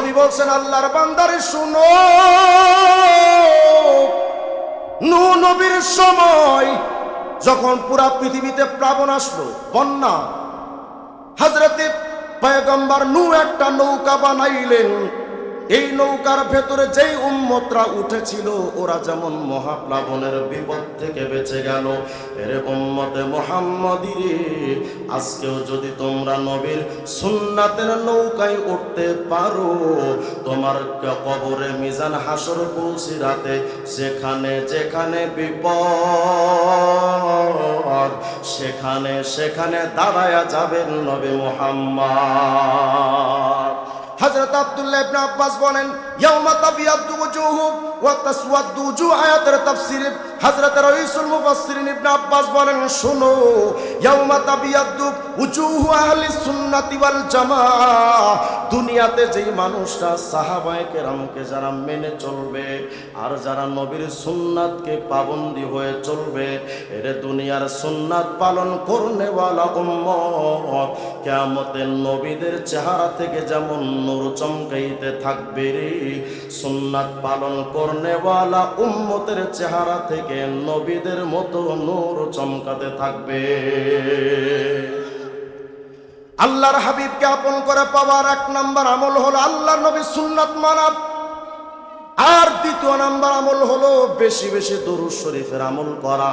কবি বলছেন আল্লাহর বান্দারে শুনো, নূহ নবীর সময় যখন পুরা পৃথিবীতে প্লাবন আসলো, বন্যা, হযরতে পয়গম্বর নূহ একটা নৌকা বানাইলেন। এই নৌকার ভেতরে যেই উম্মতরা উঠেছিল ওরা যেমন মহাপ্লাবনের বিপদ থেকে বেঁচে গেল, এর উম্মতে মুহাম্মাদি রে, আজকেও যদি তোমরা নবীর সুন্নাতের নৌকায় উঠতে পারো, তোমার কবরে মিজান হাসর পুলসিরাতে সেখানে যেখানে বিপদ সেখানে সেখানে দাঁড়ায়া যাবেন নবী মুহাম্মদ। হযরত আব্দুল্লাহ ইবনে আব্বাস বলেন, ইয়াউমা তাবিয়াদু ওজুহু ওয়া তাসওয়াদু ওজুহ, আয়াতের তাফসীরে হযরত রাইসুল মুফাসসিরিন ইবনে আব্বাস বলেন, শুনো, ইয়াউমা তাবিয়াদু ওজুহু আহলি সুন্নাতি ওয়াল জামাআহ, দুনিয়াতে যেই মানুষরা সাহাবায়ে কেরামকে যারা মেনে চলবে আর যারা নবীর সুন্নাতকে পাবন্দি হয়ে চলবে, এর দুনিয়ার সুন্নাত পালন করনেওয়ালা উম্মত কিয়ামতের নবীদের চেহারা থেকে যেমন নূর চমকাইতে থাকবে রে, সুন্নাত পালন করনেওয়ালা উম্মতের চেহারা থেকে নবীদের মতো নূর চমকাতে থাকবে। আল্লাহর হাবিবকে আপন করে পাওয়ার এক নাম্বার আমল হলো আল্লাহর নবীর সুন্নাত মানা, আর দ্বিতীয় নাম্বার আমল হলো বেশি বেশি দুরূদ শরীফের আমল করা।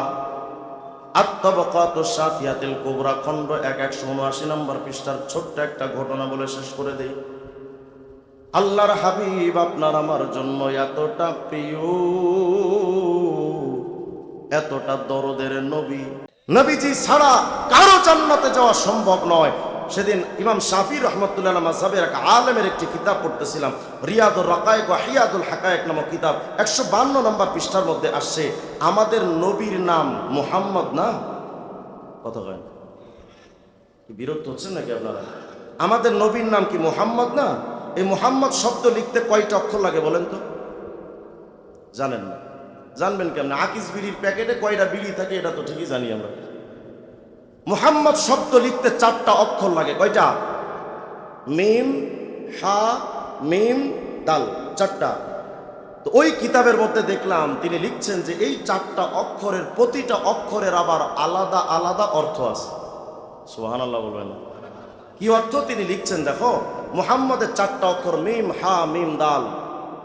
আত-তাবাকাতুশ শাফিয়াতুল কুবরা খণ্ড 179 নম্বর পৃষ্ঠার ছোট্ট একটা ঘটনা বলে শেষ করে দেই। আল্লাহর হাবিব আপনার আমার জন্য এতটা প্রিয়, এতটা দরদের নবী, নবীজি ছাড়া কারো জান্নাতে যাওয়া সম্ভব নয়। সেদিন ইমাম শাফি রহমতুল্লাহ মাযহাবের এক আলেমের একটি কিতাব পড়তেছিলাম, রিয়াদুর রাকায়েক ওয়া হিয়াদুল হাকায়েক নামক কিতাব। 152 নম্বর পৃষ্ঠার মধ্যে আসছে, আমাদের নবীর নাম মুহাম্মদ না? কথা কয় কি বিরক্ত হচ্ছেন নাকি আপনারা? আমাদের নবীর নাম কি মুহাম্মদ না? এই মুহাম্মদ শব্দ লিখতে কয়টা অক্ষর লাগে বলেন তো? জানেন না? জানবেন কেমন? আকিস বিড়ির প্যাকেটে কয়টা বিড়ি থাকে এটা তো ঠিকই জানি আমরা। মুহাম্মদ শব্দ লিখতে 4টা অক্ষর লাগে। কয়টা? মিম, হা, মিম, দাল, 4টা। তো ওই কিতাবের মধ্যে দেখলাম তিনি লিখছেন যে এই 4টা অক্ষরের প্রতিটা অক্ষরের আবার আলাদা আলাদা অর্থ আছে। সুবহানাল্লাহ বলবেন না? কি অর্থ তিনি লিখছেন দেখো, মুহাম্মদের 4টা অক্ষর মিম, হা, মিম, দাল।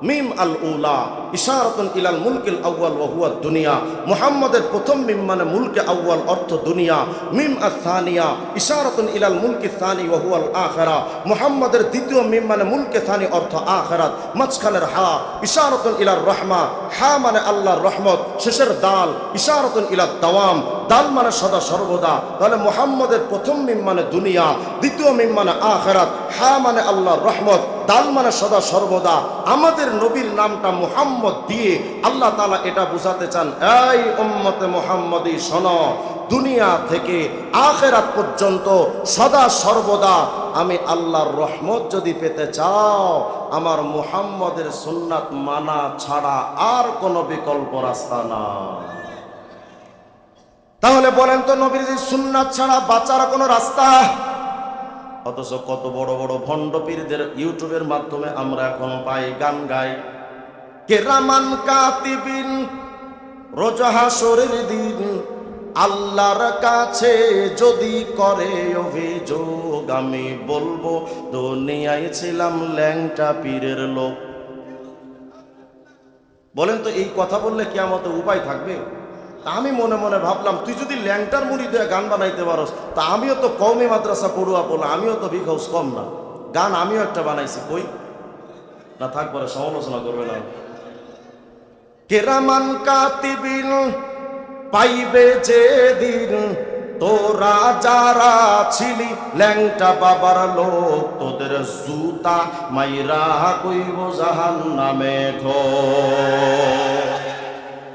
মিম আল উলা ইশারাতুন ইলাল মুলকিল আউয়াল ওয়া হুয়া দুনিয়া, মুহাম্মদের প্রথম মিম মানে মুলকে আউয়াল অর্থ দুনিয়া। মিম আস সানিয়া ইশারাতুন ইলাল মুলকি সানি ওয়া হুয়াল আখিরা, মুহাম্মদের দ্বিতীয় মিম মানে মুলকে সানি অর্থ আখিরাত। মাঝখানের হা ইশারাতুন ইলার রহমা, হা মানে আল্লাহর রহমত। শেষের দাল ইশারাতুন ইলাদ দাওয়াম, দাল মানে সদা সর্বদা। তাহলে মুহাম্মদের প্রথম মিম মানে দুনিয়া, দ্বিতীয় মিম মানে আখিরাত, হা মানে আল্লাহর রহমত, দাল মানে সদা সর্বদা। আমাদের নবীর নামটা মুহাম্মদ দিয়ে আল্লাহ তাআলা এটা বোঝাতে চান, এই উম্মতে মুহাম্মদী শোনো, দুনিয়া থেকে আখিরাত পর্যন্ত সদা সর্বদা আমি আল্লাহর রহমত যদি পেতে চাও, আমার মুহাম্মদের সুন্নাত মানা ছাড়া আর কোনো বিকল্প রাস্তা না। তাহলে বলেন তো, নবীর সুন্নাত ছাড়া বাঁচার কোনো রাস্তা? অথচ কত বড় বড় ভণ্ড পীরদের ইউটিউবের মাধ্যমে আমরা এখন পাই গান গাই, কেরামান কাতিবিন রোজ হাসরের দিন আল্লাহর কাছে যদি করে অভিযোগ, আমি বলবো দুনিয়ায় ছিলাম ল্যাংটা পীরের লোক। বলেন তো এই কথা বললে কিয়ামতে উপায় থাকবে? আমি মনে মনে ভাবলাম, তুই যদি ল্যাংটার মুড়ি দিয়ে গান বানাইতে পারস, তা আমিও তো কওমি মাদ্রাসা পড়ুয়া বললাম, আমিও তো ভিখাউস কম না, গান আমিও একটা বানাইছি। কই না থাক, পরে সমালোচনা করবে না। কেরামান কাতিবিন পাইবে যেদিন, তোরা যারা ছিলি ল্যাংটা বাবার লোক, তোদের জুতা মাইরা কইব জাহান্নামে ঘোর।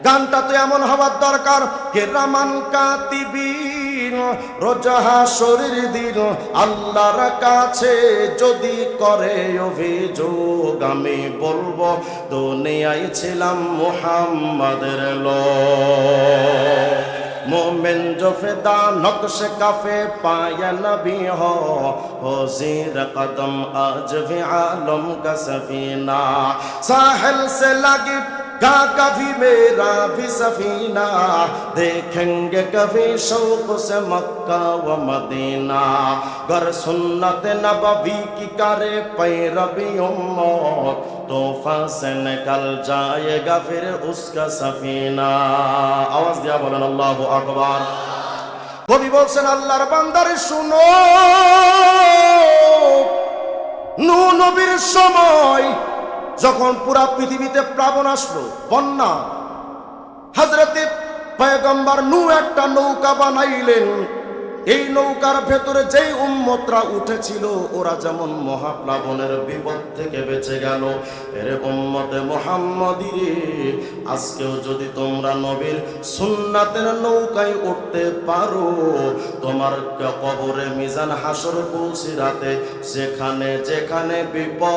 গানটা তো এমন হওয়ার দরকার, কেরামান কাতিবিন রোজ হাসরের দিন আল্লাহর কাছে যদি করে অভিযোগ, আমি বলবো দুনিয়ায় ছিলাম মুহাম্মাদের লোক। मोमिन जो फिदा नक्श काफे पाया नबी हो ज़ीर कदम आज भी आलम का सफीना साहिल से लगी का कभी मेरा भी सफीना देखेंगे कभी शौक से मक्का व मदीना गर सुन्नत नबवी की करे पैरवी उम्मत तोहफा से निकल जाएगा फिर उसका सफीना आवाज दिया बोलें अल्लाहु আকবার কবি বলছেন আল্লাহর বান্দারে শুনো নূহ নবীর সময় যখন পুরা পৃথিবীতে প্লাবন আসলো বন্যা হযরতে পয়গম্বর নূহ একটা নৌকা বানাইলেন এই নৌকার ভেতরে যেই উম্মতরা উঠেছিল ওরা যেমন মহাপ্লাবনের বিপদ থেকে বেঁচে গেল এর উম্মতে মুহাম্মাদি রে আজকেও যদি তোমরা নবীর সুন্নাতের নৌকায় উঠতে পারো তোমার কবরে মিজান হাসর পুলসিরাতে সেখানে যেখানে বিপদ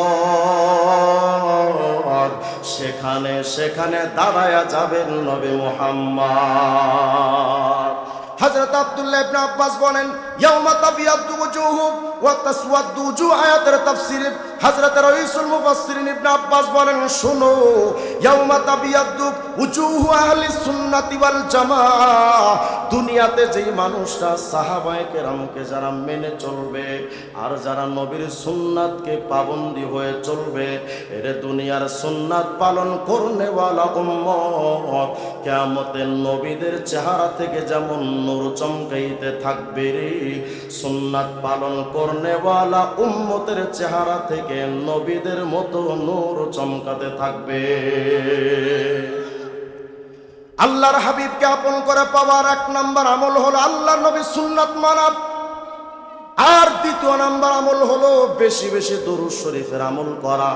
সেখানে সেখানে দাঁড়ায়া যাবেন নবী মুহাম্মদ হযরত আব্দুল্লাহ ইবনে আব্বাস বলেন ইয়াউমা তাবিয়াদু ওজুহু ওয়া তাসওয়াদু ওজুহ আয়াতের তাফসীরে হযরত রাইসুল মুফাসসিরিন ইবনে আব্বাস বলেন শুনো ইয়াউমা তাবিয়াদু ওজুহু আহলি সুন্নাতি ওয়াল জামাআহ দুনিয়াতে যেই মানুষরা সাহাবায়ে কেরামকে যারা মেনে চলবে আর যারা নবীর সুন্নাতকে পাবন্দি হয়ে চলবে এর দুনিয়ার সুন্নাত পালন করনেওয়ালা উম্মত কিয়ামতের নবীদের চেহারা থেকে যেমন নূর চমকাইতে থাকবে রে সুন্নাত পালন করনেওয়ালা উম্মতের চেহারা থেকে নবীদের মতো নূর চমকাতে থাকবে আল্লাহর হাবিবকে আপন করে পাওয়ার এক নাম্বার আমল হলো আল্লাহর নবীর সুন্নাত মানা আর দ্বিতীয় নাম্বার আমল হলো বেশি বেশি দরুদ শরীফের আমল করা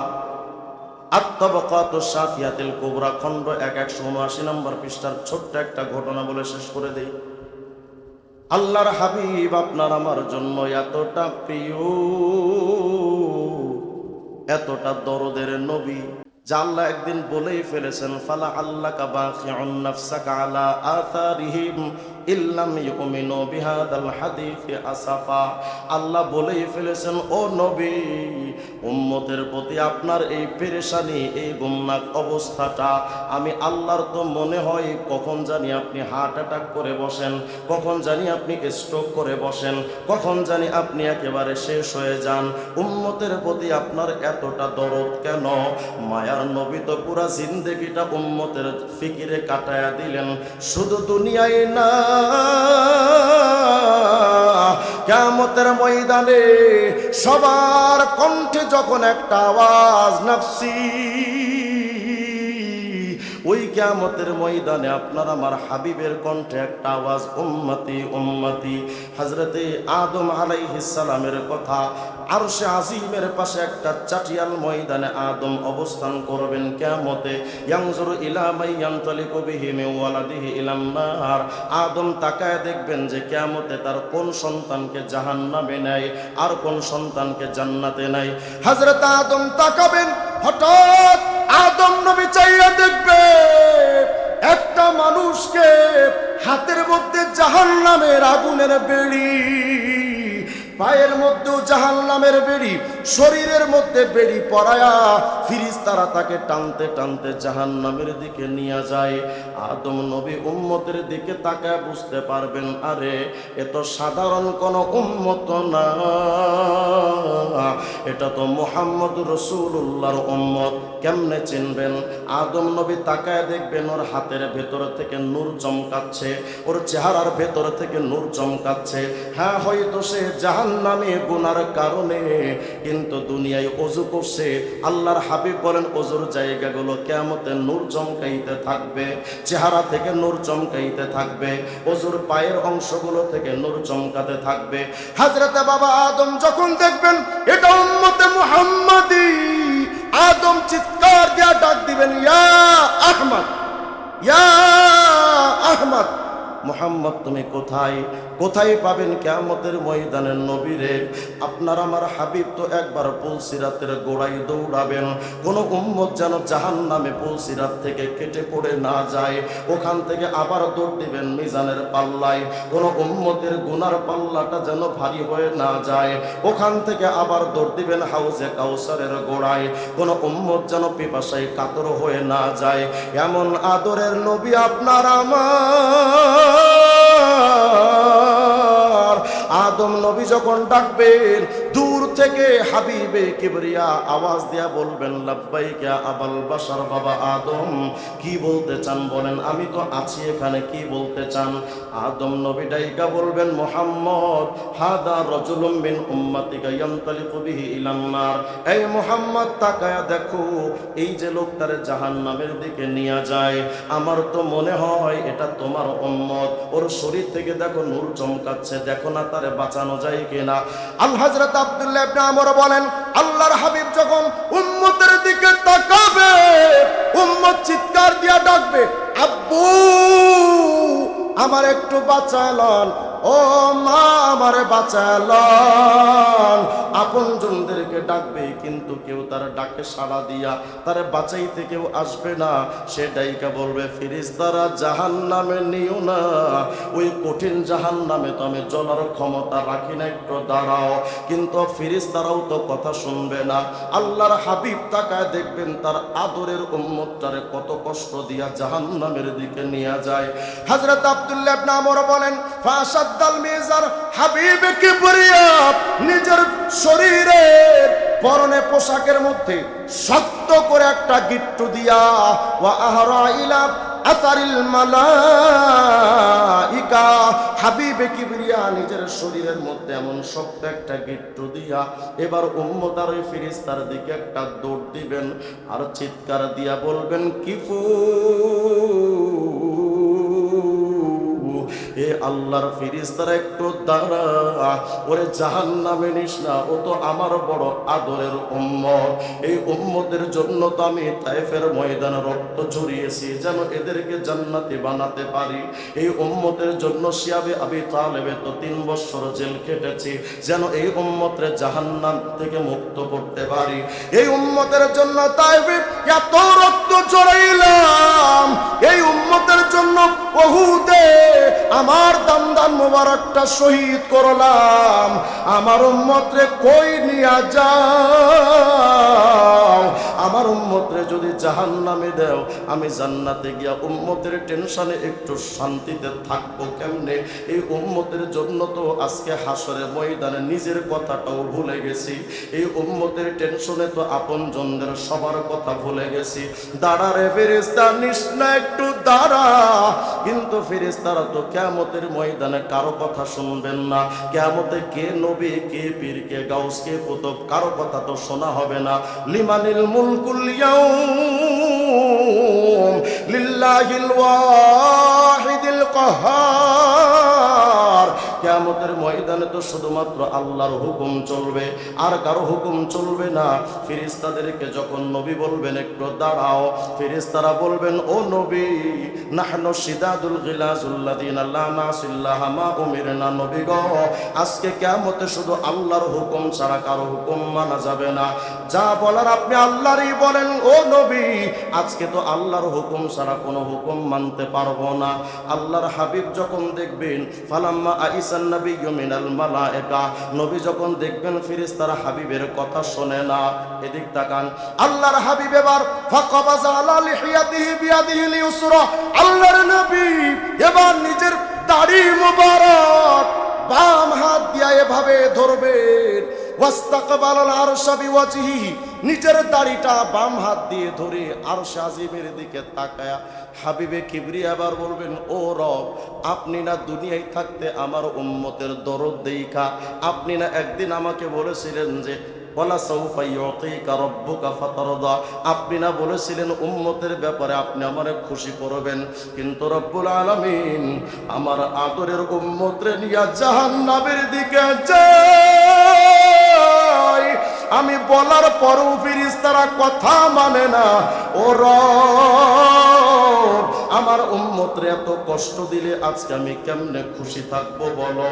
আত-তাবাকাতুশ শাফিয়াতুল কুবরা খণ্ড 179 নম্বর পৃষ্ঠার ছোট্ট একটা ঘটনা বলে শেষ করে দেই আল্লাহর হাবিব আপনার আমার জন্য এতটা প্রিয় এতটা দরদের নবী যা আল্লাহ একদিন বলেই ফেলেছেন ফালা আল্লাকা বাখিউন নাফসাকা আলা আথারিহিম ইল্লাম ইউমিনু বিহাদাল হাদিসি আসাফা আল্লাহ বলেই ফেলেছেন ও নবী উম্মতের প্রতি আপনার এই পেরেশানি এই গুমনাক অবস্থাটা আমি আল্লাহর তো মনে হয় কখন জানি আপনি হার্ট অ্যাটাক করে বসেন কখন জানি আপনি স্ট্রোক করে বসেন কখন জানি আপনি একেবারে শেষ হয়ে যান উম্মতের প্রতি আপনার এতটা দরদ কেন মায়ার নবী তো পুরা জিন্দেগিটা উম্মতের ফিকিরে কাটায়া দিলেন শুধু দুনিয়ায় না কিয়ামতের ময়দানে সবার কণ্ঠে যখন একটা আওয়াজ নফসি ওই কিয়ামতের ময়দানে আপনার আমার হাবিবের কণ্ঠে একটা আওয়াজ উম্মতি উম্মতি হযরতে আদম আলাইহিস সালামের কথা আরশে আজিমের পাশে একটা চাটিয়াল ময়দানে আদম অবস্থান করবেন কিয়ামতে ইয়ানজুরু ইলা মাইয়ানতালিকু বিহি মিন ওয়ালাদিহি ইলান নার আদম তাকায় দেখবেন যে কিয়ামতে তার কোন সন্তানকে জাহান্নামে নেয় আর কোন সন্তানকে জান্নাতে নেয় হযরত আদম তাকাবেন হঠাৎ আদম নবী চাইয়া দেখবে একটা মানুষকে হাতের মধ্যে জাহান্নামের আগুনের বেড়ি পায়ের মধ্যেও জাহান্নামের বেড়ি শরীরের মধ্যে বেড়ি পরায়া ফেরেশতারা তাকে টানতে টানতে জাহান্নামের দিকে নিয়ে যায় আদম নবী উম্মতের দিকে তাকায় বুঝতে পারবেন আরে এ তো সাধারণ কোন উম্মত না এটা তো মুহাম্মদুর রাসূলুল্লাহর উম্মত কেমনে চিনবেন আদম নবী তাকায় দেখবেন ওর হাতের ভেতর থেকে নূর চমকাচ্ছে ওর চেহারার ভেতর থেকে নূর চমকাচ্ছে হ্যাঁ হয়তো সে জাহান্নামে গুনার কারণে কিন্তু দুনিয়ায় ওযু করছে আল্লাহর হাবিব বলেন ওযুর জায়গাগুলো কিয়ামতে নূর চমকাইতে থাকবে চেহারা থেকে নূর চমকাইতে থাকবে ওযুর পায়ের অংশগুলো থেকে নূর চমকাতে থাকবে হযরতে বাবা আদম যখন দেখবেন এটা উম্মতে মুহাম্মাদি আদম চিৎকার দিয়ে ডাক দিবেন ইয়া আহমদ ইয়া আহমদ মুহাম্মদ তুমি কোথায়? কোথায় পাবেন কিয়ামতের ময়দানের নবীরে? আপনার আমার হাবিব তো একবার পুলসিরাতের গোড়ায় দৌড়াবেন, কোন উম্মত যেন জাহান্নামে পুলসিরাত থেকে কেটে পড়ে না যায়। ওখান থেকে আবার দৌড় দিবেন মিজানের পাল্লায়, কোন উম্মতের গুনার পাল্লাটা যেন ভারী হয়ে না যায়। ওখান থেকে আবার দৌড় দিবেন হাউজে কাউসারের গোড়ায়, কোন উম্মত যেন পিপাসায় কাতর হয়ে না যায়। এমন আদরের নবী আপনার আমার আদম নবী যখন ডাকবেন, দূর থেকে হাবিবে কিবরিয়া আওয়াজ দিয়া বলবেন লাব্বাইকা আবাল বাশার, বাবা আদম কি বলতে চান বলেন, আমি তো আছি এখানে, কি বলতে চান? আদম নবী ডাইকা বলবেন মুহাম্মদ হাদা রাজুলুম মিন উম্মাতিকা ইয়ানতালিকু বিহি ইলান নার। এই মুহাম্মদ তাকায়া দেখো, এই যে লোকটারে জাহান্নামের দিকে নিয়ে যায়, আমার তো মনে হয় এটা তোমার উম্মত। ওর শরীর থেকে দেখো নূর চমকাচ্ছে, দেখো না তারে বাঁচানো যায় কিনা। আল হযরত আব্দুল্লাহ ইবনে আমর বলেন, আল্লাহর হাবিব যখন উম্মতের দিকে তাকাবে, উম্মত চিৎকার দিয়া ডাকবে, আব্বু আমার একটু বাঁচালন, ও মা আমারে বাঁচালন। আপনজনদেরকে ডাকবে, কিন্তু কেউ তার ডাকে সাড়া দিয়া তারে বাঁচাইতে কেউ আসবে না। সে ডাইকা বলবে, ফেরেশতারা জাহান্নামে নিও না, ওই কঠিন জাহান্নামে তো আমি জ্বলার ক্ষমতা রাখি না, একটু দাঁড়াও। কিন্তু ফেরেশতারাও তো কথা শুনবে না। আল্লাহর হাবিব তাকায় দেখবেন তার আদরের উম্মতটারে কত কষ্ট দিয়া জাহান্নামের দিকে নিয়ে যায়। হযরত আব্দুল্লাহ ইবনে আমর বলেন, ফাসাদ্দাল মিজার, হাবিবে কিবরিয়া নিজের শরীরের পরনে পোশাকের মধ্যে শক্ত করে একটা গিট্টু দিয়া, ওয়া আহরা ইলা আসারিল মালাইকা, হাবিবে কিবরিয়া নিজের শরীরের মধ্যে এমন শক্ত একটা গিট্টু দিয়া এবার উম্মত আর ওই ফেরেশতার দিকে একটা দৌড় দিবেন, আর চিৎকার দিয়া বলবেন, কিফু এ আল্লাহর ফেরেশতারা একটু দাঁড়া, ওরে জাহান্নামে নিস না, ও তো আমার বড় আদরের উম্মত। এই উম্মতের জন্য তো আমি তায়েফের ময়দানে রক্ত ঝরিয়েছি, যেন এদেরকে জান্নাতি বানাতে পারি। এই উম্মতের জন্য শিয়াবে আবি তালেবে তো 3 বছর জেল কেটেছি, যেন এই উম্মতের জাহান্নাম থেকে মুক্ত করতে পারি। এই উম্মতের জন্য তায়েফে এত রক্ত ঝরাইলাম, এই উম্মতের জন্য উহুদে আমার দামদান মোবারকটা শহীদ করলাম। আমার উম্মতরে কই নিয়া যাও, আমার উম্মতরে যদি জাহান্নামে দাও, আমি জান্নাতে গিয়া উম্মতের টেনশনে একটু শান্তিতে থাকবো কেমনে? এই উম্মতের জন্য তো আজকে হাসরের ময়দানে নিজের কথাটাও ভুলে গেছি, এই উম্মতের টেনশনে তো আপনজনদের সবার কথা ভুলে গেছি। দাঁড়া রে ফেরেশতা, নিস না একটু দাঁড়া। কিন্তু ফেরেশতারা তো কিয়ামতের ময়দানে কারো কথা শুনবেন না। কিয়ামতে কে নবী, কে পীর, কে গাউস, কে কুতুব, কারো কথা তো শোনা হবে না। লিমানিল মুলকুল ইয়াউম লিল্লাহিল ওয়াহিদিল কাহ্হার। কিয়ামতের ময়দানে তো শুধুমাত্র আল্লাহর হুকুম চলবে, আর কারো হুকুম চলবে না। ফেরেশতাদেরকে যখন নবী বলবেন একটু দাঁড়াও, ফেরেশতারা বলবেন, ও নবী, নাহনু শিদাদুল গিলাজুল্লাযিনা লা নাসিল্লাহা মা উমিরনা। নবী গো, আজকে কিয়ামতে শুধু আল্লাহর হুকুম ছাড়া কারো হুকুম মানা যাবে না। যা বলার আপনি আল্লাহরই বলেন। ও নবী, আজকে তো আল্লাহর হুকুম ছাড়া কোনো হুকুম মানতে পারবো না। আল্লাহর হাবিব যখন দেখবেন, ফালাম্মা আইসান নাবিয়্যু মিনাল মালায়েকা, নবী যখন দেখবেন ফেরেশতারা হাবিবের কথা শোনে না, এদিক তাকান। আল্লাহর হাবিব এবার ফাকাবাযা আলা লিহিয়াতিহি বিয়াদিহিল ইউসরা, আল্লাহর নবী এবার নিজের দাড়ি মোবারক বাম হাত দিয়া এভাবে ধরবেন, ওয়াস্তাকবালাল আরশা বিওয়াজহিহি, নিজের দাড়িটা বাম হাত দিয়ে ধরে আরশ আজিমের দিকে তাকায়া হাবিবে কিবরিয়া আবার বলবেন, ও রব, আপনি না দুনিয়ায় থাকতে আমার উম্মতের দরদ দেইখা আপনি না একদিন আমাকে বলেছিলেন যে ওয়ালা সাউফা ইউতিকা রাব্বুকা ফাতারদা, আপনি না বলেছিলেন উম্মতের ব্যাপারে আপনি আমারে খুশি করবেন। কিন্তু রব্বুল আলামিন আমার আদরের উম্মতরে নিয়া জাহান্নামের দিকে যায়, আমি বলার পরও ফেরেশতারা কথা মানে না। ও রব, আমার উম্মতরে এত কষ্ট দিলে আজকে আমি কেমনে খুশি থাকবো বলো।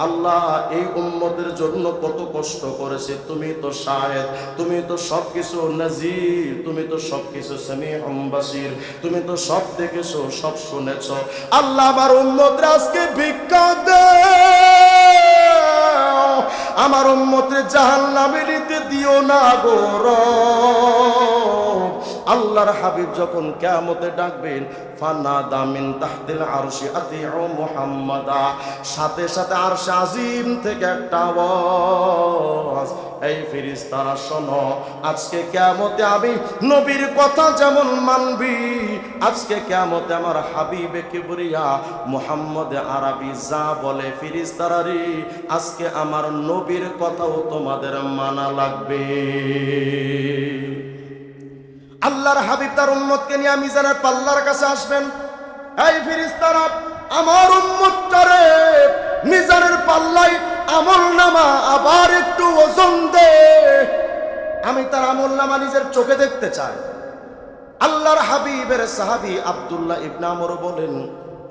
আল্লাহ এই উম্মতের জন্য কত কষ্ট করেছে, তুমি তো শাহেদ, তুমি তো সবকিছু নাজির, তুমি তো সবকিছু সামিউম বাসির, তুমি তো সব দেখেছো, সব শুনেছো। আল্লাহ আমার উম্মতরে আজকে ভিক্ষা দাও, আমার উম্মতরে জাহান্নামে নিতে দিও না গো রব। আল্লাহর হাবিব যখন কিয়ামতে ডাকবেন, ফানাদা মিন তাহতিল আরশি আতিউ মুহাম্মাদা, সাথে সাথে আরশে আজিম থেকে একটা আওয়াজ, এই ফেরেশতারা শোনো, আজকে কিয়ামতে আমি নবীর কথা যেমন মানবি, আজকে কিয়ামতে আমার হাবিবে কিবরিয়া মুহাম্মদ আরবি যা বলে ফেরেশতারা রে, আজকে আমার নবীর কথাও তোমাদের মানা লাগবে। আল্লাহর হাবিব তার উম্মতকে নিয়ে মিজানের পাল্লার কাছে আসবেন। এই ফেরেশতারা আমার উম্মতটারে মিজানের পাল্লায় আমলনামা আবার একটু ওজন দে, আমি তার আমলনামা নিজের চোখে দেখতে চাই। আল্লাহর হাবিবের সাহাবী আব্দুল্লাহ ইবনে আমর বলেন,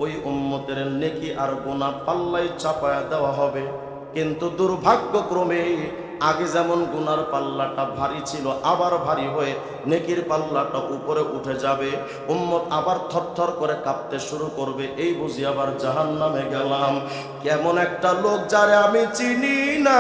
ওই উম্মতের নেকি আর গুনাহ পাল্লায় চাপায়া দেওয়া হবে, কিন্তু দুর্ভাগ্যক্রমে আগে যেমন গুনার পাল্লাটা ভারী ছিল, আবার ভারী হয়ে নেকির পাল্লাটা উপরে উঠে যাবে। উম্মত আবার থরথর করে কাঁপতে শুরু করবে, এই বুঝি আবার জাহান্নামে গেলাম। কেমন একটা লোক যারে আমি চিনি না,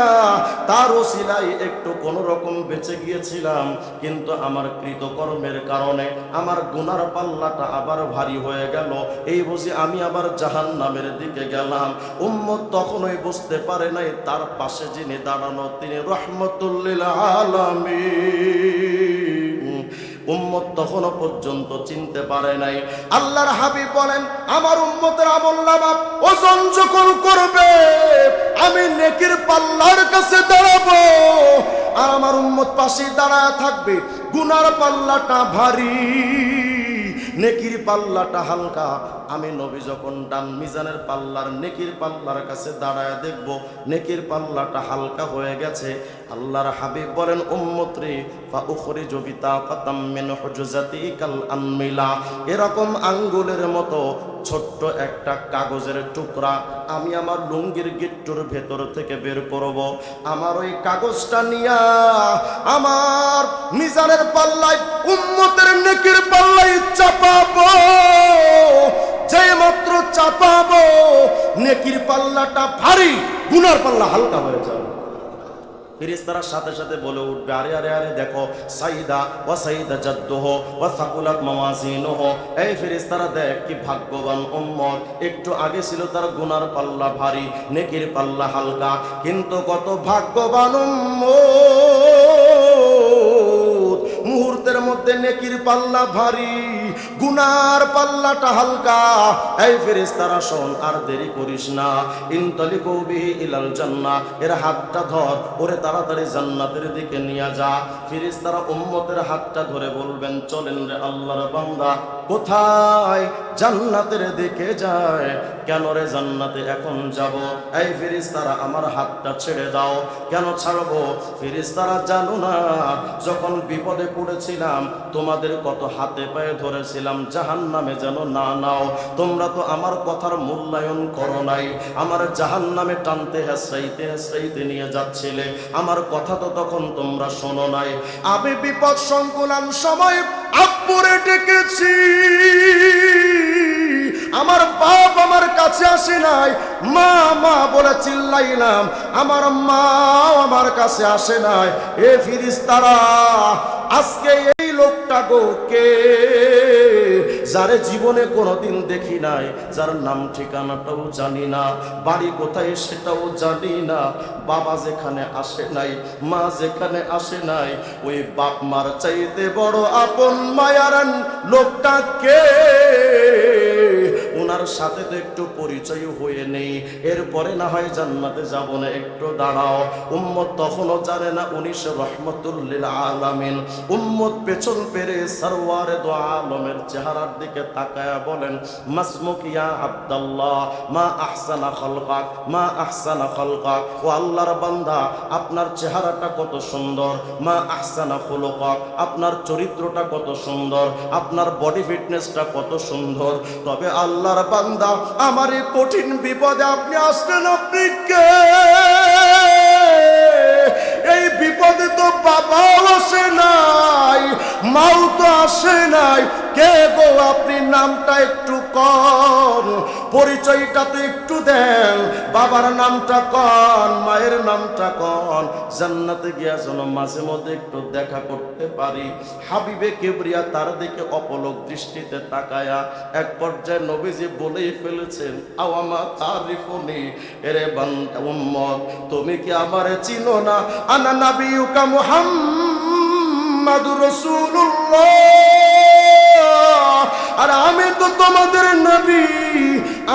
তার ওসিলায় একটু কোনো রকম বেঁচে গিয়েছিলাম, কিন্তু আমার কৃতকর্মের কারণে আমার গুনার পাল্লাটা আবার ভারী হয়ে গেল, এই বুঝি আমি আবার জাহান্নামের দিকে গেলাম। উম্মত তখনই বুঝতে পারে নাই তার পাশে যিনি দাঁড়ানো তিনি রহমতুল লিল আলামিন। উম্মত তখনও পর্যন্ত চিনতে পারে নাই। আল্লাহর হাবিব বলেন, আমার উম্মতের আমলনামা ওজন যখন করবে, আমি নেকির পাল্লার কাছে দাঁড়াবো, আর আমার উম্মত পাশে দাঁড়ায় থাকবে। গুনার পাল্লাটা ভারী, নেকির পাল্লাটা হালকা। আমি নবী যখন ডান মিজানের পাল্লার নেকির পাল্লার কাছে দাঁড়ায় দেখব নেকির পাল্লাটা হালকা হয়ে গেছে, আল্লাহর হাবিব বলেন, উম্মত রে ফা উখরিজু বিতাকাতাম মিন হুজজাতিকাল আনমিলা, এরকম আঙ্গুলের মতো ছোট্ট একটা কাগজের টুকরা আমি আমার লুঙ্গির গিট্টুর ভেতর থেকে বের করব। আমার ওই কাগজটা নিয়া আমার মিজানের পাল্লায় উম্মতের নেকির পাল্লায় চাপাবো। যেই মাত্র চাপাবো নেকির পাল্লাটা ভারী, গুনার পাল্লা হালকা হয়ে যাবে। ফেরেশতারা সাথে সাথে বলে উঠবে, আরে আরে আরে দেখো, সাইদা ওয়া সাইদা জাদ্দুহু ওয়া সাকুলাত মাওয়াজিনুহু, এই ফেরেশতারা দেখ কি ভাগ্যবান উম্মত, একটু আগে ছিল তার গুনার পাল্লা ভারী, নেকির পাল্লা হালকা, কিন্তু কত ভাগ্যবান উম্মত, মুহূর্তের মধ্যে নেকির পাল্লা ভারী, গুনার পাল্লাটা হালকা। এই ফেরেশতারা শোন, আর দেরি করিস না, ইনতালিকু বিহি ইলাল জান্নাহ, এর হাতটা ধর, ওরে তাড়াতাড়ি জান্নাতের দিকে নিয়ে যা। ফেরেশতারা উম্মতের হাতটা ধরে বলবেন, চলেন রে আল্লাহর বান্দা, কোথায়? জান্নাতের দিকে যায়। কেন রে জান্নাতে এখন যাব? এই ফেরেশতারা আমার হাতটা ছেড়ে দাও। কেন ছাড়বো? ফেরেশতারা জানো না, যখন বিপদে পড়েছিলাম তোমাদের কত হাতে পায়ে ধরেছিলাম জাহান্নামে যেন না নাও, তোমরা তো আমার কথার মূল্যায়ন করো নাই, আমার জাহান্নামে টানতে হেসরাইতে হেসরাইতে নিয়ে যাচ্ছিলে, আমার কথা তো তখন তোমরা শোনো নাই। আমি বিপদ সংকুলান সময় আব্বুরে ডেকেছি, আমার বাপ আমার কাছে আসে নাই, মা মা বলে চিল্লাইলাম, আমার মা আমার কাছে আসে নাই। এ ফেরেশতারা, আজকে এই লোকটা গো কে, যারে জীবনে কোনোদিন দেখি নাই, যার নাম ঠিকানাটাও জানি না, বাড়ি কোথায় সেটাও জানি না, বাবা যেখানে আসে নাই, মা যেখানে আসে নাই, ওই বাপ মার চাইতে বড় আপন মায়ারান লোকটা কে? ওনার সাথে তো একটু পরিচয় হয়ে নেই, এরপরে না হয় জান্নাতে যাব না, একটু দাঁড়াও। উম্মত তখনও জানে না উনি রহমতুল লিল আলামিন। উম্মত পেছন পেরে সরওয়ারে দো আলমের চেহারার দিকে তাকায়া বলেন, মাসমুক ইয়া আব্দুল্লাহ, মা আহসানা খালকাক, মা আহসানা খালকাক। ও আল্লাহর বান্দা, আপনার চেহারাটা কত সুন্দর, মা আহসানা খুলুকাক, আপনার চরিত্রটা কত সুন্দর, আপনার বডি ফিটনেসটা কত সুন্দর। তবে আল্লাহর বান্দা, আমার এই কঠিন বিপদে আপনি আসলেন, আপনি কে? এই বিপদে তো বাবাও আসে নাই, মাও তো আসে নাই, কে গো আপনি? নামটা একটু কন, পরিচয়টা তো একটু দেন, বাবার নামটা কন, মায়ের নামটা কন, জান্নাতে গিয়া যেন মাঝে মধ্যে একটু দেখা করতে পারি। হাবিবে কিবরিয়া তার দিকে অপলক দৃষ্টিতে তাকায়া এক পর্যায়ে নবীজি বলেই ফেলেছেন, আওয়ামা তারিফুনি, এরে বান্দা উম্মত, তুমি কি আমারে চিনো না? আনা নাবিয়ুকা মুহাম্মাদুর রাসূলুল্লাহ, আর আমি তো তোমাদের নবী,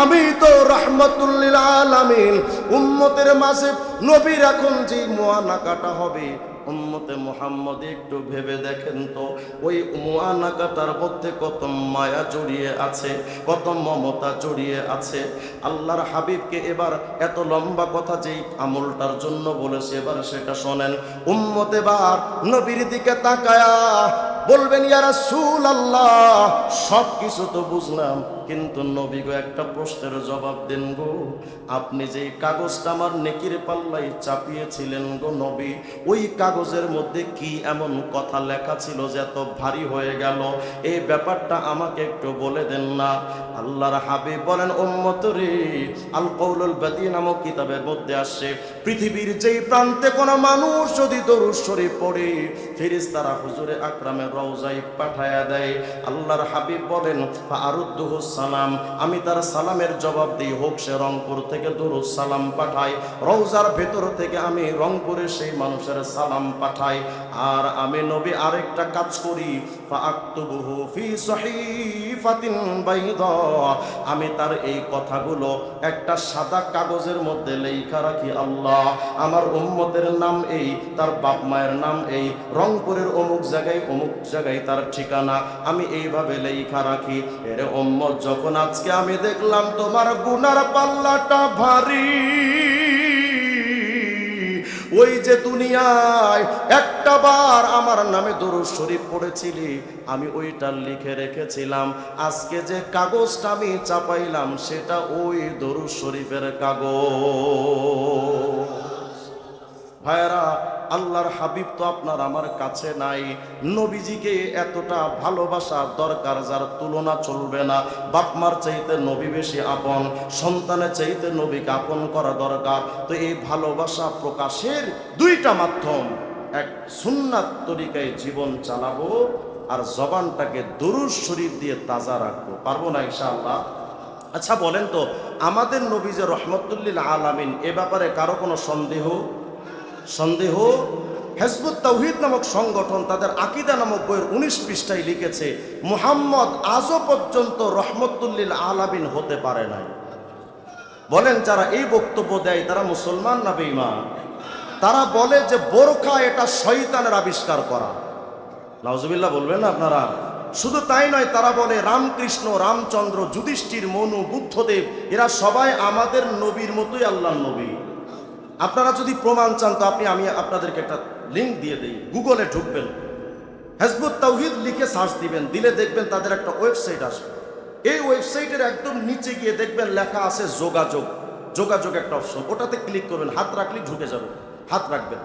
আমি তো রাহমাতুল লিল আলামিন। উম্মতের মাঝে নবীর এখন যে মুআনাকাটা হবে, উম্মতে মুহাম্মদ একটু ভেবে দেখেন তো, ওই মুআনাকাটার মধ্যে কত মায়া জড়িয়ে আছে, কত মমতা জড়িয়ে আছে। আল্লাহর হাবিবকে এবার এত লম্বা কথা যেই আমলটার জন্য বলেছে, এবার সেটা শোনেন। উম্মত এবার নবীর দিকে তাকায়া বলবেন, ইয়া রাসূলুল্লাহ, সব কিছু তো বুঝলাম, কিন্তু নবী গো একটা প্রশ্নের জবাব দেন গো। আপনি যে কাগজটা আমার নেকির পাল্লায় চাপিয়েছিলেন গো নবী, ওই কাগজের মধ্যে কি এমন কথা লেখা ছিল যে এত ভারী হয়ে গেল? এই ব্যাপারটা আমাকে একটু বলে দেন না। আল্লাহর হাবিব বলেন, উম্মত রে, আল কওলুল বাদী নামক কিতাবের মধ্যে আসে, পৃথিবীর যেই প্রান্তে কোনো মানুষ যদি দরুদ শরীফ পড়ে, ফেরেশতারা হুজুরে আকরামের রওজায় পাঠায়া দেয়। আল্লাহর হাবিব বলেন, ফাআরুদ্দুহু সালাম, আমি তার সালামের জবাব দিই, হোক সে রংপুর থেকে দরুদ সালাম পাঠাই, রওজার ভেতর থেকে আমি রংপুরে সেই মানুষের সালাম পাঠাই। আর আমি নবী আরেকটা কাজ করি, ফাআকতুবুহু ফি সহিফাতিন বাইদা, আমি তার এই কথাগুলো একটা সাদা কাগজের মধ্যে লেখা রাখি। আল্লাহ, আমার উম্মতের নাম এই, তার বাপ মায়ের নাম এই, রংপুরের অমুক জায়গায় তার ঠিকানা, আমি এইভাবে লেখা রাখি। এর উম্মত, যখন আজকে আমি দেখলাম তোমার গুনার পাল্লাটা ভারী, ওই যে দুনিয়ায় একটা বার আমার নামে দরুদ শরীফ পড়েছিলি, আমি ওইটা লিখে রেখেছিলাম, আজকে যে কাগজটা আমি চাপাইলাম সেটা ওই দরুদ শরীফের কাগজ। ভাইরা, আল্লাহর হাবিব তো আপনার আমার কাছে নাই, নবীজিকে এতটা ভালোবাসার দরকার যার তুলনা চলবে না। বাপমার চাইতে নবী বেশি আপন, সন্তানের চাইতে নবীকে আপন করা দরকার। তো এই ভালোবাসা প্রকাশের দুইটা মাধ্যম, এক সুন্নাত তরিকায় জীবন চালাবো, আর জবানটাকে দরুদ শরীফ দিয়ে তাজা রাখবো। পারবো না ইনশাআল্লাহ? আচ্ছা বলেন তো, আমাদের নবী যে রহমতুল লিল আলামিন, এ ব্যাপারে কারো কোনো সন্দেহ? হিজবুত তাওহীদ নামক সংগঠন তাদের আকীদা নামক বইয়ের 19 পৃষ্ঠায় লিখেছে, মুহাম্মদ আজও পর্যন্ত রহমতুল লিল আলামিন হতে পারে নাই। বলেন, যারা এই বক্তব্য দেয় তারা মুসলমান না বেঈমান? তারা বলে যে বোরকা এটা শয়তানের আবিষ্কার করা। নাউজুবিল্লাহ বলবেন না আপনারা? শুধু তাই নয়, তারা বলে রামকৃষ্ণ, রামচন্দ্র, যুধিষ্ঠির, মনু, বুদ্ধদেব এরা সবাই আমাদের নবীর মতোই আল্লাহর নবী। আপনারা যদি প্রমাণ চান তো আমি আপনাদেরকে একটা লিঙ্ক দিয়ে দিই, গুগলে ঢুকবেন, হিজবুত তাওহীদ লিখে সার্চ দিবেন, দিলে দেখবেন তাদের একটা ওয়েবসাইট আসবে। এই ওয়েবসাইটের একদম নিচে গিয়ে দেখবেন লেখা আছে যোগাযোগ একটা অপশন, ওটাতে ক্লিক করবেন, হাত রাখলে ঢুকে যাবে, হাত রাখবেন।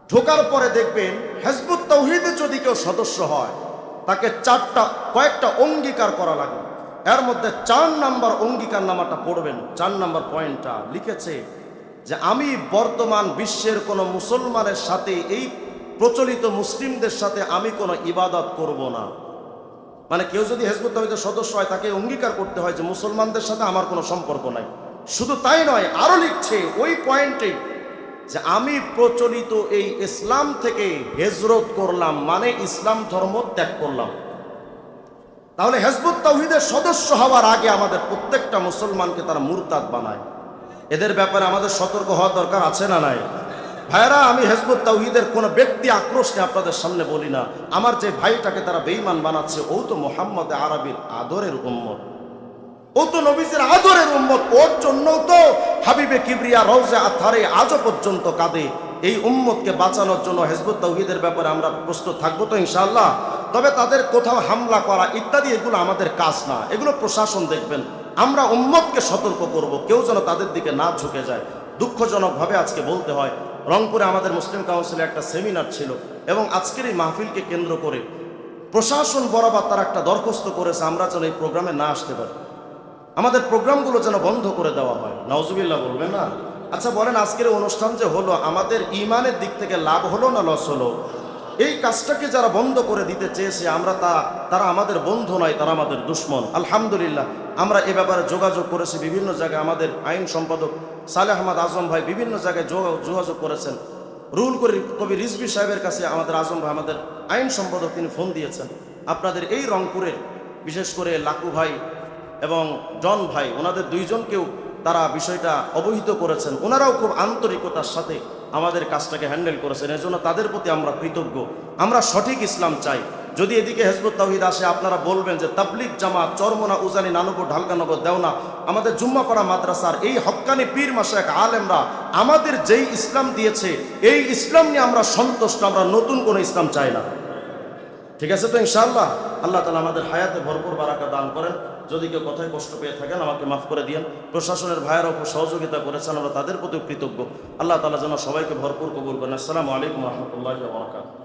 ঢোকার পরে দেখবেন হিজবুত তাওহীদে যদি কেউ সদস্য হয়, তাকে কয়েকটা অঙ্গীকার করা লাগে। এর মধ্যে 4 নাম্বার অঙ্গীকার নামাটা পড়বেন, 4 নাম্বার পয়েন্টটা লিখেছে যে আমি বর্তমান বিশ্বের কোনো মুসলমানের সাথে, এই প্রচলিত মুসলিমদের সাথে আমি কোনো ইবাদত করব না। মানে কেউ যদি হিজবুত তাওহীদের সদস্য হয়, তাকে অঙ্গীকার করতে হয় যে মুসলমানদের সাথে আমার কোনো সম্পর্ক নাই। শুধু তাই নয়, আরো লিখছে ওই পয়েন্টে যে আমি প্রচলিত এই ইসলাম থেকে হিজরত করলাম, মানে ইসলাম ধর্ম ত্যাগ করলাম। তাহলে হিজবুত তাওহীদের সদস্য হওয়ার আগে আমাদের প্রত্যেকটা মুসলমানকে তারা মুরতাদ বানায়। এদের ব্যাপারে আমাদের সতর্ক হওয়া দরকার আছে না নাই? ভাইরা, আমি হিজবুত তাওহীদের কোনো ব্যক্তি আক্রোশকে আপনাদের সামনে বলি না। আমার যে ভাইটাকে তারা বেঈমান বানাচ্ছে, ও তো মুহাম্মদ আরবির আদরের উম্মত, ও তো নবীজির আদরের উম্মত। ওর জন্য তো হাবিবে কিবরিয়া রওজা আথারে আজও পর্যন্ত কাঁদে। এই উম্মতকে বাঁচানোর জন্য হিজবুত তাওহীদের ব্যাপারে আমরা প্রস্তুত থাকবো তো ইনশাআল্লাহ। তবে তাদের কোথাও হামলা করা ইত্যাদি এগুলো আমাদের কাজ না, এগুলো প্রশাসন দেখবেন। আমরা উম্মতকে সতর্ক করব, কেউ যেন তাদের দিকে না ঝুঁকে যায়। দুঃখজনকভাবে আজকে বলতে হয়, রংপুরে আমাদের মুসলিম কাউন্সিলে একটা সেমিনার ছিল এবং আজকের এই মাহফিলকে কেন্দ্র করে প্রশাসন বরাবর তারা একটা দরখাস্ত করেছে আমরা যেন এই প্রোগ্রামে না আসতে পারি, আমাদের প্রোগ্রামগুলো যেন বন্ধ করে দেওয়া হয়। নাউজুবিল্লাহ বলবেন না? আচ্ছা বলেন, আজকের অনুষ্ঠান যে হলো, আমাদের ঈমানের দিক থেকে লাভ হলো না লস হলো? এই কাজটাকে যারা বন্ধ করে দিতে চেয়েছে, তারা আমাদের বন্ধু নয়, তারা আমাদের দুশ্মন। আলহামদুলিল্লাহ আমরা এ ব্যাপারে যোগাযোগ করেছি বিভিন্ন জায়গায়। আমাদের আইন সম্পাদক সালেহ আহমদ আজম ভাই বিভিন্ন জায়গায় যোগাযোগ করেছেন। রুহুল কবির রিজভী সাহেবের কাছে আমাদের আজম ভাই, আমাদের আইন সম্পাদক, তিনি ফোন দিয়েছেন। আপনাদের এই রংপুরের বিশেষ করে লাকু ভাই এবং জন ভাই, ওনাদের দুইজনকেও তারা বিষয়টা অবহিত করেছেন। ওনারাও খুব আন্তরিকতার সাথে আমাদের কাজটাকে হ্যান্ডেল করেছেন। এর জন্য তাদের প্রতি আমরা কৃতজ্ঞ। আমরা সঠিক ইসলাম চাই। যদি এদিকে হিজবুত তাওহীদ আসে, আপনারা বলবেন যে তাবলিগ জামাত, চরমোনা, উজানি, নানুপুর, ঢালকানগর, দেওনা, আমাদের জুম্মাপাড়া মাদ্রাসার এই হক্কানি পীর মাশায়েখ আলেমরা আমাদের যেই ইসলাম দিয়েছে, এই ইসলাম নিয়ে আমরা সন্তুষ্ট, আমরা নতুন কোনো ইসলাম চাই না। ঠিক আছে তো ইনশাআল্লাহ? আল্লাহ তাআলা আমাদের হায়াতে ভরপুর বারাকা দান করেন। যদি কেউ কথায় কষ্ট পেয়ে থাকেন আমাকে মাফ করে দিয়েন। প্রশাসনের ভাইয়েরা উপর সহযোগিতা করেছেন, আমরা তাদের প্রতি কৃতজ্ঞ। আল্লাহ তাআলা যেন সবাইকে ভরপুর কবুল করেন। আসসালামু আলাইকুম ওয়া রাহমাতুল্লাহি ওয়া বারাকাতুহু।